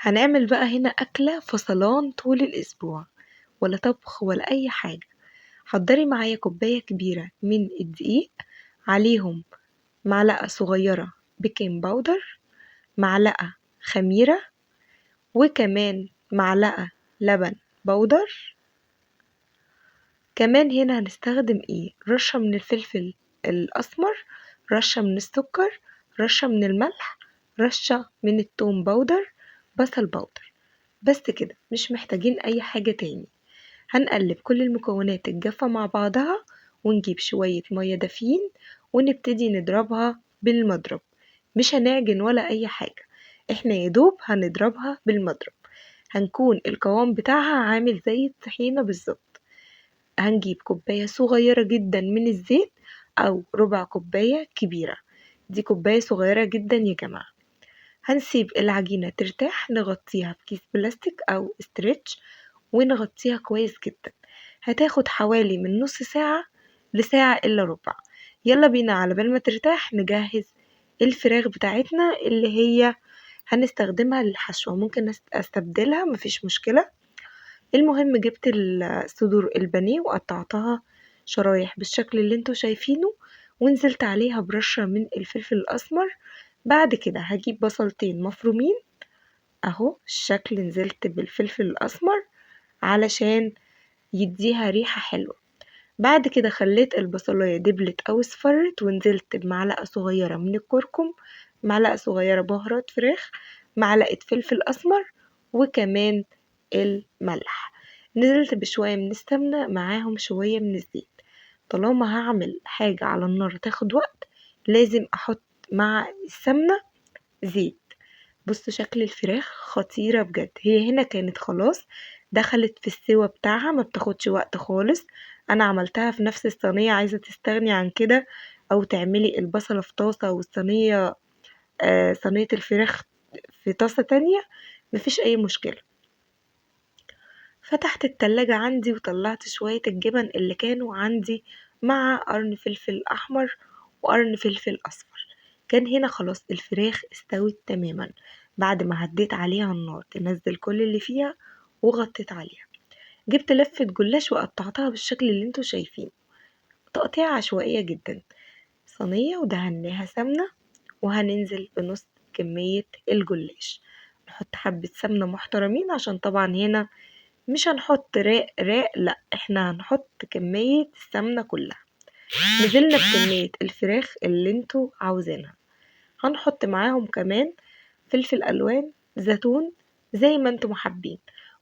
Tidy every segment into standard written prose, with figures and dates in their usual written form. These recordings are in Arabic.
هنعمل بقى هنا أكلة فصلان طول الأسبوع، ولا طبخ ولا أي حاجة. حضري معايا كوباية كبيرة من الدقيق، عليهم معلقة صغيرة بيكنج باودر، معلقة خميرة، وكمان معلقة لبن بودر. كمان هنا هنستخدم رشة من الفلفل الأسمر، رشة من السكر، رشة من الملح، رشة من التوم باودر، بصل باودر. بس كده، مش محتاجين أي حاجة تاني. هنقلب كل المكونات الجافة مع بعضها، ونجيب شوية مية دافيين ونبتدي نضربها بالمضرب. مش هنعجن ولا أي حاجة، احنا يدوب هنضربها بالمضرب. هنكون القوام بتاعها عامل زي الطحينة بالظبط. هنجيب كوباية صغيرة جدا من الزيت أو ربع كوباية كبيرة، دي كوباية صغيرة جدا يا جماعة. هنسيب العجينة ترتاح، نغطيها بكيس بلاستيك أو استرتش ونغطيها كويس جدا. هتاخد حوالي من نص ساعة لساعة إلا ربع. يلا بينا على بال ما ترتاح نجهز الفراخ بتاعتنا اللي هي هنستخدمها للحشوة. ممكن استبدلها، مفيش مشكلة. المهم جبت صدور البانيه وقطعتها شرايح بالشكل اللي انتوا شايفينه، ونزلت عليها برشة من الفلفل الأسمر. بعد كده هجيب بصلتين مفرومين اهو الشكل، نزلت بالفلفل الأسمر علشان يديها ريحة حلوة. بعد كده خليت البصلاية دبلت أو اصفرت، ونزلت بمعلقة صغيرة من الكركم، معلقة صغيرة بهارات فراخ، معلقة فلفل أسمر، وكمان الملح. نزلت بشوية من السمنة معاهم شوية من الزيت. طالما هعمل حاجة على النار تاخد وقت، لازم أحط مع السمنة زيت. بصوا شكل الفراخ خطيرة بجد. هي هنا كانت خلاص دخلت في السوا بتاعها، ما بتاخدش وقت خالص. انا عملتها في نفس الصينية، عايزة تستغني عن كده او تعملي البصلة في طاسة والصينية صينية الفراخ في طاسة تانية، مفيش اي مشكلة. فتحت التلاجة عندي وطلعت شوية الجبن اللي كانوا عندي مع قرن فلفل احمر وقرن فلفل اصفر. كان هنا خلاص الفراخ استوت تماما. بعد ما هديت عليها النار تنزل كل اللي فيها وغطيت عليها، جبت لفة جلاش وقطعتها بالشكل اللي انتوا شايفينه، تقطيع عشوائية جدا. صينية ودهناها سمنة، وهننزل بنص كمية الجلاش. نحط حبة سمنة محترمين، عشان طبعا هنا مش هنحط راق راق، لا احنا هنحط كمية السمنة كلها. نزلنا بكمية الفراخ اللي انتوا عاوزينها. هنحط معاهم كمان فلفل الوان، زيتون، زي ما انتم حابين.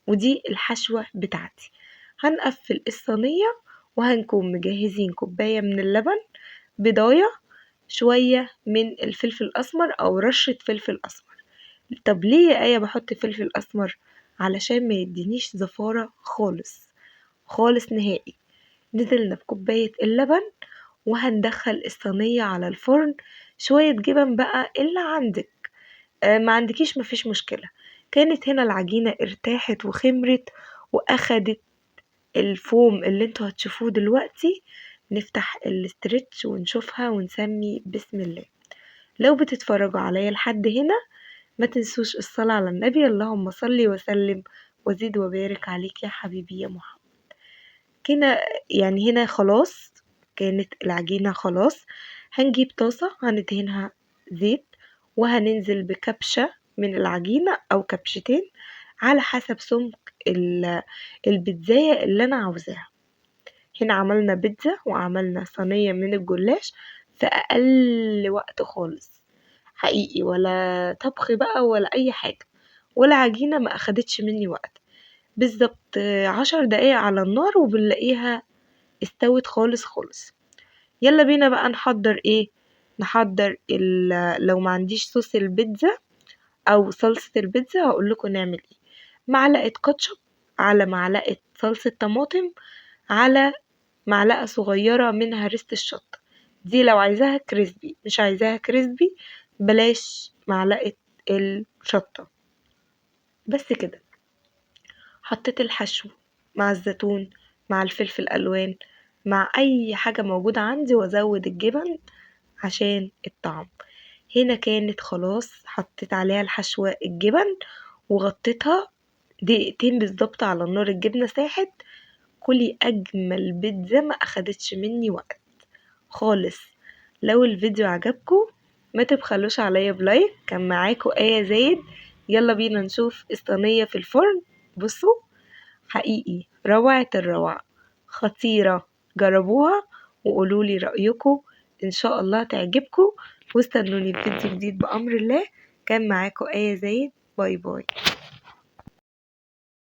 ودي الحشوة بتاعتي. هنقفل الصينية وهنكون مجهزين كوباية من اللبن، بضاية، شوية من الفلفل الأسمر أو رشة فلفل أسمر. طب ليه يا آية بحط فلفل أسمر؟ علشان ما يدينيش زفارة خالص خالص نهائي. نزلنا بكوباية اللبن وهندخل الصينية على الفرن. شوية جبن بقى اللي عندك، ما عندكيش مفيش مشكلة. كانت هنا العجينة ارتاحت وخمرت واخدت الفوم اللي انتوا هتشوفوه دلوقتي. نفتح الاسترتش ونشوفها ونسمي بسم الله. لو بتتفرجوا عليا لحد هنا، ما تنسوش الصلاة على النبي، اللهم صل وسلم وزيد وبارك عليك يا حبيبي يا محمد. كده يعني هنا خلاص كانت العجينة خلاص. هنجيب طاسة هندهنها زيت، وهننزل بكبشة من العجينة أو كبشتين على حسب سمك البيتزاية اللي أنا عاوزاها. هنا عملنا بيتزا وعملنا صينية من الجلاش في أقل وقت خالص حقيقي، ولا طبخ بقى ولا أي حاجة، ولا عجينة ما أخدتش مني وقت. بالظبط 10 دقايق على النار وبنلاقيها استوت خالص خالص. يلا بينا بقى نحضر نحضر لو ما عنديش صوص البيتزا او صلصة البيتزا هقول لكم نعمل معلقة كاتشب، على معلقة صلصة طماطم، على معلقة صغيرة من هريسة الشطة. دي لو عايزاها كريسبي، مش عايزاها كريسبي بلاش معلقة الشطة. بس كده، حطيت الحشو مع الزيتون مع الفلفل الألوان مع أي حاجة موجودة عندي، وأزود الجبن عشان الطعم. هنا كانت خلاص حطيت عليها الحشوة الجبن، وغطيتها دقيقتين بالظبط على النار. الجبنة ساحت. كلي أجمل بيتزا ما أخدتش مني وقت خالص. لو الفيديو عجبكم ما تبخلوش عليا بلايك. كان معاكم آية زايد. يلا بينا نشوف الصينية في الفرن. بصوا حقيقي روعة الروعة، خطيرة. جربوها وقولولي رأيكم، إن شاء الله تعجبكم. واستنوني في فيديو جديد بأمر الله. كان معاكم آية زايد. باي باي.